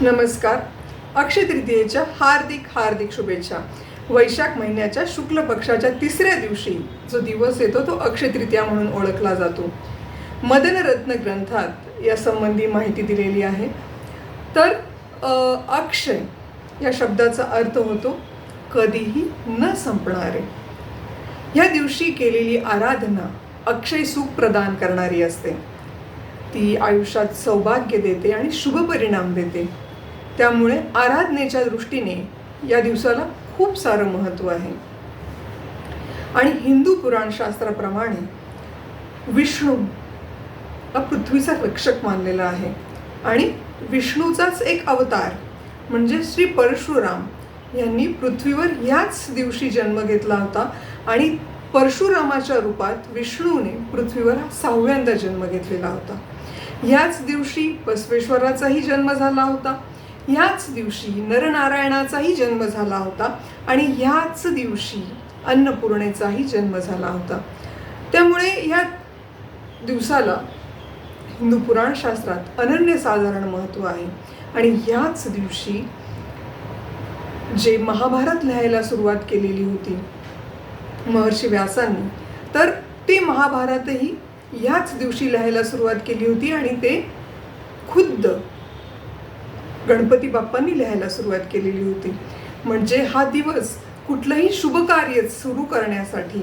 नमस्कार. अक्षय तृतीयेच्या हार्दिक हार्दिक शुभेच्छा. वैशाख महिन्याच्या शुक्ल पक्षाच्या तिसऱ्या दिवशी जो दिवस येतो तो अक्षय तृतीया म्हणून ओळखला जातो. मदनरत्न ग्रंथात या संबंधी माहिती दिलेली आहे. तर अक्षय या शब्दाचा अर्थ होतो कधीही न संपणारे. या दिवशी केलेली आराधना अक्षय सुख प्रदान करणारी असते. ती आयुष्यात सौभाग्य देते आणि शुभ परिणाम देते. त्यामुळे आराधनेच्या दृष्टीने या दिवसाला खूप सारं महत्त्व आहे. आणि हिंदू पुराणशास्त्राप्रमाणे विष्णू हा पृथ्वीचा रक्षक मानलेला आहे. आणि विष्णूचाच एक अवतार म्हणजे श्री परशुराम यांनी पृथ्वीवर याच दिवशी जन्म घेतला होता. आणि परशुरामाच्या रूपात विष्णूने पृथ्वीवर 6व्यांदा जन्म घेतलेला होता. याच दिवशी बसवेश्वराचाही जन्म झाला होता. याच दिवशी नरनारायणाचाही जन्म झाला होता. आणि ह्याच दिवशी अन्नपूर्णेचाही जन्म झाला होता. त्यामुळे या दिवसाला हिंदू पुराणशास्त्रात अनन्यसाधारण महत्त्व आहे. आणि ह्याच दिवशी जे महाभारत लिहायला सुरुवात केलेली होती महर्षी व्यासांनी, तर ते महाभारतही ह्याच दिवशी लिहायला सुरुवात केली होती. आणि ते खुद्द गणपती बाप्पांनी लिहायला सुरुवात केलेली होती. म्हणजे हा दिवस कुठलंही शुभ कार्य सुरू करण्यासाठी,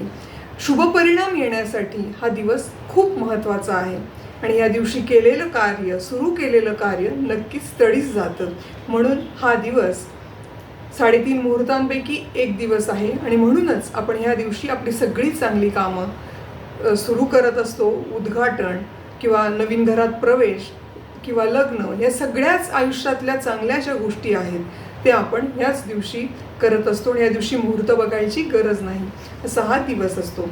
शुभ परिणाम येण्यासाठी हा दिवस खूप महत्त्वाचा आहे. आणि या दिवशी केलेलं कार्य, सुरू केलेलं कार्य नक्कीच तडीस जातं. म्हणून हा दिवस 3.5 मुहूर्तांपैकी एक दिवस आहे. आणि म्हणूनच आपण ह्या दिवशी आपली सगळी चांगली कामं सुरू करत असतो. उद्घाटन किंवा नवीन घरात प्रवेश किंवा लग्न, या सगळ्याच आयुष्यातल्या चांगल्या ज्या गोष्टी आहेत त्या आपण ह्याच दिवशी करत असतो. आणि या दिवशी मुहूर्त बघायची गरज नाही, असा हा दिवस असतो.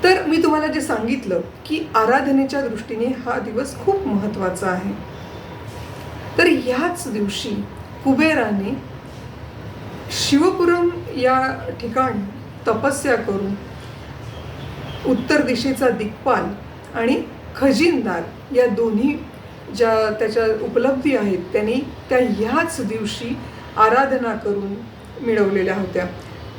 तर मी तुम्हाला जे सांगितलं की आराधनेच्या दृष्टीने हा दिवस खूप महत्त्वाचा आहे. तर ह्याच दिवशी कुबेराने शिवपुरम या ठिकाणी तपस्या करून उत्तर दिशेचा दिक्पाल आणि खजिनदार या दोन्ही ज्या त्याच्या उपलब्धी आहेत त्यांनी त्या ह्याच दिवशी आराधना करून मिळवलेल्या होत्या.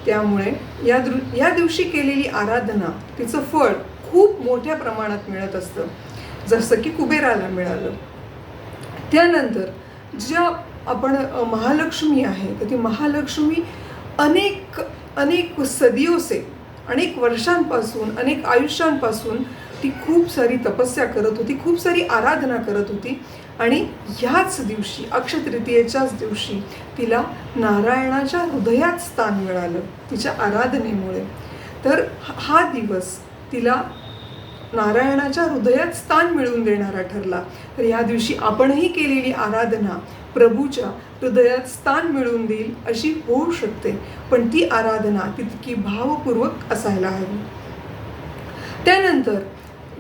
त्यामुळे या दिवशी केलेली आराधना तिचं फळ खूप मोठ्या प्रमाणात मिळत असतं, जसं की कुबेराला मिळालं. त्यानंतर ज्या आपण महालक्ष्मी आहे, तर ती महालक्ष्मी अनेक सदियों से, अनेक वर्षांपासून, अनेक आयुष्यांपासून ती खूप सारी तपस्या करत होती, खूप सारी आराधना करत होती. आणि ह्याच दिवशी अक्षय तृतीयेच्याच दिवशी तिला नारायणाच्या हृदयात स्थान मिळालं तिच्या आराधनेमुळे. तर हा दिवस तिला नारायणाच्या हृदयात स्थान मिळवून देणारा ठरला. तर या दिवशी आपणही केलेली आराधना प्रभूच्या हृदयात स्थान मिळवून देईल अशी होऊ शकते. पण ती आराधना तितकी भावपूर्वक असायला हवी. त्यानंतर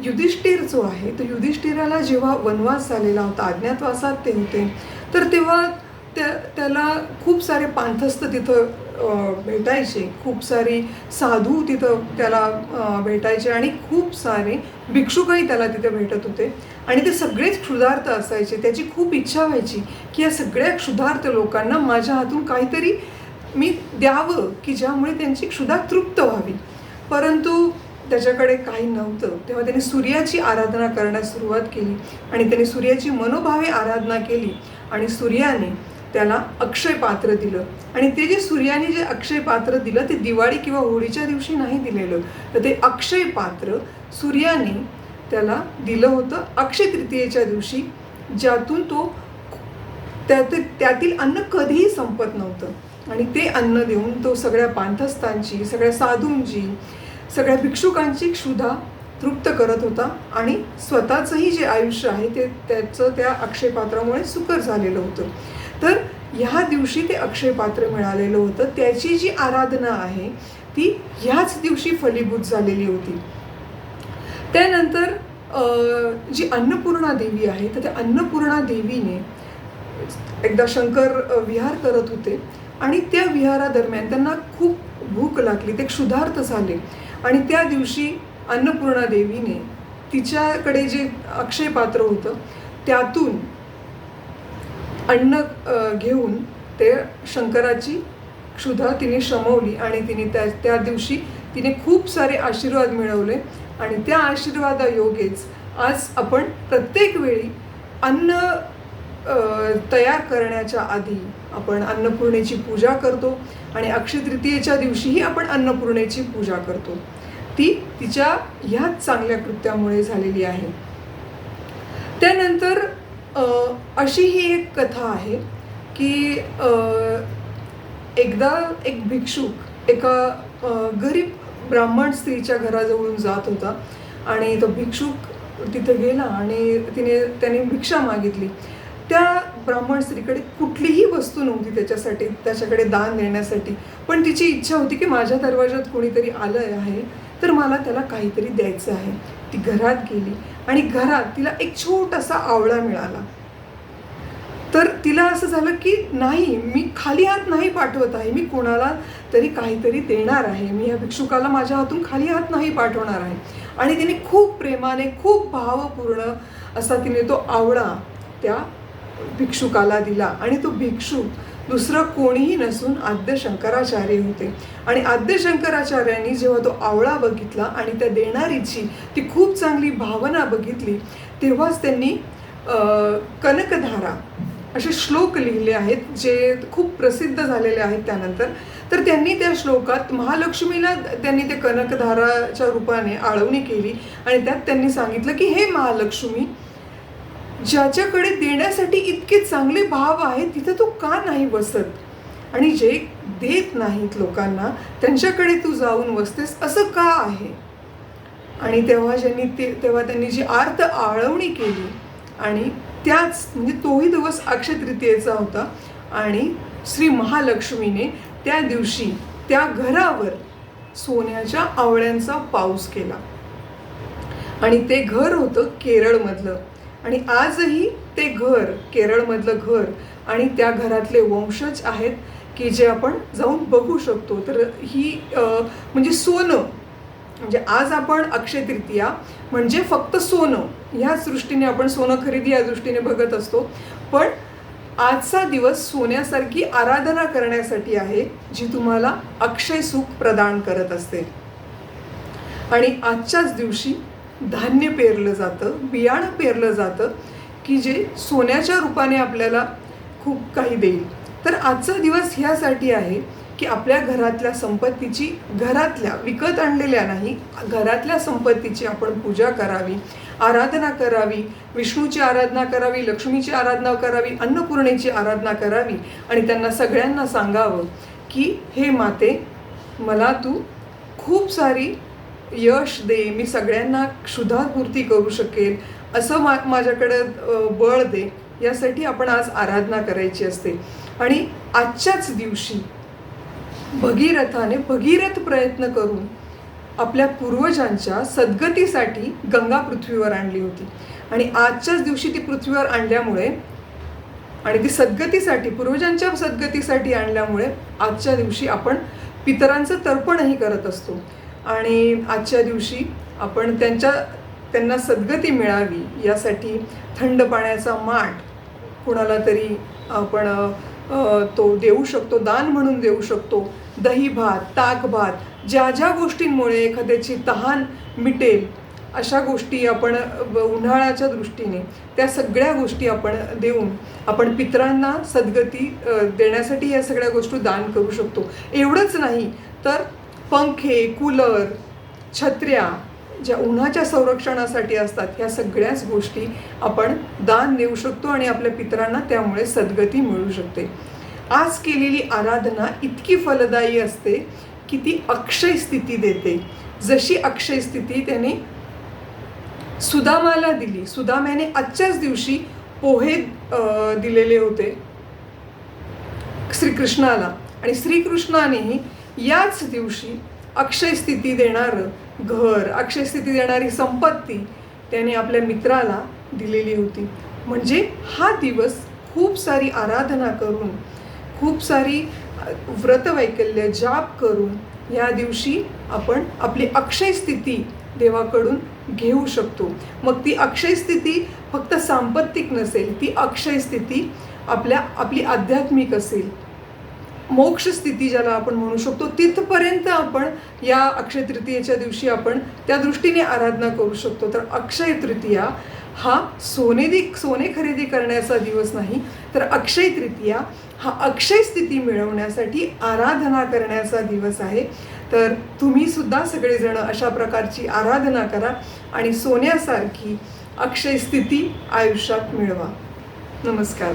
युधिष्ठिर जो आहे, तो युधिष्ठिराला जेव्हा वनवास झालेला होता, अज्ञातवासात ते होते, तर तेव्हा त्याला खूप सारे पांथस्थ तिथं भेटायचे, खूप सारे साधू तिथं त्याला भेटायचे आणि खूप सारे भिक्षुकही त्याला तिथे भेटत होते. आणि ते सगळेच क्षुधार्त असायचे. त्याची खूप इच्छा व्हायची की या सगळ्या क्षुधार्त लोकांना माझ्या हातून काहीतरी मी द्यावं की ज्यामुळे त्यांची क्षुधा तृप्त व्हावी. परंतु त्याच्याकडे काही नव्हतं. तेव्हा त्याने सूर्याची आराधना करण्यास सुरुवात केली. आणि त्याने सूर्याची मनोभावे आराधना केली. आणि सूर्याने त्याला अक्षय पात्र दिलं. आणि ते जे सूर्याने जे अक्षय पात्र दिलं ते दिवाळी किंवा होळीच्या दिवशी नाही दिलेलं, तर ते अक्षय पात्र सूर्याने त्याला दिलं होतं अक्षय तृतीयेच्या दिवशी, ज्यातून तो त्यातील अन्न कधीही संपत नव्हतं. आणि ते अन्न देऊन तो सगळ्या पांथस्थांची, सगळ्या साधूंची, सगळ्या भिक्षुकांची क्षुधा तृप्त करत होता. आणि स्वतःचंही जे आयुष्य आहे ते त्याचं त्या अक्षयपात्रामुळे सुकर झालेलं होतं. तर ह्या दिवशी ते अक्षयपात्र मिळालेलं होतं. त्याची जी आराधना आहे ती ह्याच दिवशी फलीभूत झालेली होती. त्यानंतर जी अन्नपूर्णा देवी आहे, तर त्या अन्नपूर्णा देवीने एकदा शंकर विहार करत होते. आणि त्या विहारादरम्यान त्यांना खूप भूक लागली, ते क्षुधार्त झाले. आणि त्या दिवशी अन्नपूर्णा देवीने तिच्याकडे जे अक्षय पात्र होतं त्यातून अन्न घेऊन ते शंकराची क्षुधा तिने शमवली आणि तिने त्या दिवशी तिने खूप सारे आशीर्वाद मिळवले. आणि त्या आशीर्वादायोगेच आज आपण प्रत्येक वेळी अन्न तयार करण्याच्या आधी आपण अन्नपूर्णेची पूजा करतो आणि अक्षय तृतीयेच्या दिवशीही आपण अन्नपूर्णेची पूजा करतो. ती तिच्या ह्याच चांगल्या कृत्यामुळे झालेली आहे. त्यानंतर अशीही एक कथा आहे की एकदा एक भिक्षुक एका गरीब ब्राह्मण स्त्रीच्या घराजवळून जात होता आणि तो भिक्षुक तिथे गेला आणि त्याने भिक्षा मागितली. त्या ब्राह्मण स्त्रीकडे कुठलीही वस्तू नव्हती त्याच्याकडे दान देण्यासाठी, पण तिची इच्छा होती की माझ्या दरवाजात कोणीतरी आलं आहे तर मला त्याला काहीतरी द्यायचं आहे. ती घरात गेली आणि घरात तिला एक छोटासा आवळा मिळाला. तर तिला असं झालं की नाही, मी खाली हात नाही पाठवत आहे, मी कोणाला तरी काहीतरी देणार आहे, मी या भिक्षुकाला माझ्या हातून खाली हात नाही पाठवणार आहे. आणि तिने खूप प्रेमाने खूप भावपूर्ण असा तिने तो आवळा त्या भिक्षुकाला दिला. आणि तो भिक्षुक दुसरं कोणीही नसून आद्य शंकराचार्य होते. आणि आद्य शंकराचार्यांनी जेव्हा तो आवळा बघितला आणि त्या देणारीची ती खूप चांगली भावना बघितली, तेव्हाच त्यांनी कनकधारा असे श्लोक लिहिले आहेत जे खूप प्रसिद्ध झालेले आहेत त्यानंतर. तर त्यांनी त्या श्लोकात महालक्ष्मीला त्यांनी ते कनकधाराच्या रूपाने आळवणी केली आणि त्यात त्यांनी सांगितलं की हे महालक्ष्मी, ज्याच्याकडे देण्यासाठी इतके चांगले भाव आहेत तिथं तू का नाही बसत, आणि जे देत नाहीत लोकांना त्यांच्याकडे तू जाऊन बसतेस असं का आहे. आणि तेव्हा त्यांनी जी आर्त आळवणी केली आणि त्याच म्हणजे तोही दिवस अक्षय तृतीयेचा होता आणि श्री महालक्ष्मीने त्या दिवशी त्या घरावर सोन्याच्या आवळ्यांचा पाऊस केला. आणि ते घर होतं केरळमधलं. आणि आजही ते घर, केरळमधलं घर आणि त्या घरातले वंशज आहेत की जे आपण जाऊन बघू शकतो. तर ही म्हणजे सोनं, म्हणजे आज आपण अक्षय तृतीया म्हणजे फक्त सोनं ह्याच दृष्टीने आपण सोनं खरेदी या दृष्टीने बघत असतो, पण आजचा दिवस सोन्यासारखी आराधना करण्यासाठी आहे जी तुम्हाला अक्षय सुख प्रदान करत असते. आणि आजच्याच दिवशी धान्य पेरलं जातं, बियाणं पेरलं जातं की जे सोन्याच्या रूपाने आपल्याला खूप काही देईल. तर आजचा दिवस ह्यासाठी आहे की आपल्या घरातल्या संपत्तीची, घरातल्या विकत आणलेल्या नाही, घरातल्या संपत्तीची आपण पूजा करावी, आराधना करावी, विष्णूची आराधना करावी, लक्ष्मीची आराधना करावी, अन्नपूर्णेची आराधना करावी आणि त्यांना सगळ्यांना सांगावं की हे माते, मला तू खूप सारी यश दे, मी सगळ्यांना क्षुधापूर्ती करू शकेल असं माझ्याकडे बळ दे. यासाठी आपण आज आराधना करायची असते. आणि आजच्याच दिवशी भगीरथाने भगीरथ प्रयत्न करून आपल्या पूर्वजांच्या सद्गतीसाठी गंगा पृथ्वीवर आणली होती. आणि आजच्याच दिवशी ती पृथ्वीवर आणल्यामुळे आणि ती सद्गतीसाठी, पूर्वजांच्या सद्गतीसाठी आणल्यामुळे आजच्या दिवशी आपण पितरांचं तर्पणही करत असतो. आणि आजच्या दिवशी आपण त्यांना सद्गती मिळावी यासाठी थंड पाण्याचा माठ कुणाला तरी आपण तो देऊ शकतो, दान म्हणून देऊ शकतो. दही भात, ताक भात, ज्या ज्या गोष्टींमुळे एखाद्याची तहान मिटेल अशा गोष्टी आपण उन्हाळ्याच्या दृष्टीने त्या सगळ्या गोष्टी आपण देऊन आपण पितरांना सद्गती देण्यासाठी या सगळ्या गोष्टी दान करू शकतो. एवढंच नाही तर पंखे, कूलर, छत्र्या ज्या उन्हाच्या संरक्षणासाठी असतात ह्या सगळ्याच गोष्टी आपण दान देऊ शकतो आणि आपल्या पितरांना त्यामुळे सद्गती मिळू शकते. आज केलेली आराधना इतकी फलदायी असते की ती अक्षय स्थिती देते. जशी अक्षय स्थिती त्याने सुदामाला दिली. सुदाम्याने आजच्याच दिवशी पोहे दिलेले होते श्रीकृष्णाला आणि श्रीकृष्णानेही याच दिवशी अक्षय स्थिती देणारं घर, अक्षय स्थिती देणारी संपत्ती त्याने आपल्या मित्राला दिलेली होती. म्हणजे हा दिवस खूप सारी आराधना करून, खूप सारी व्रतवैकल्य जाप करून या दिवशी आपण आपली अक्षय स्थिती देवाकडून घेऊ शकतो. मग ती अक्षय स्थिती फक्त सांपत्तिक नसेल, ती अक्षय स्थिती आपली आध्यात्मिक असेल, मोक्ष स्थिती ज्याला आपण म्हणू शकतो, तिथपर्यंत आपण या अक्षय तृतीयेच्या दिवशी आपण त्या दृष्टीने आराधना करू शकतो. तर अक्षय तृतीया हा सोने खरेदी करण्याचा दिवस नाही, तर अक्षय तृतीया हा अक्षय स्थिती मिळवण्यासाठी आराधना करण्याचा दिवस आहे. तर तुम्ही सुद्धा सगळेजण अशा प्रकारची आराधना करा आणि सोन्यासारखी अक्षय स्थिती आयुष्यात मिळवा. नमस्कार.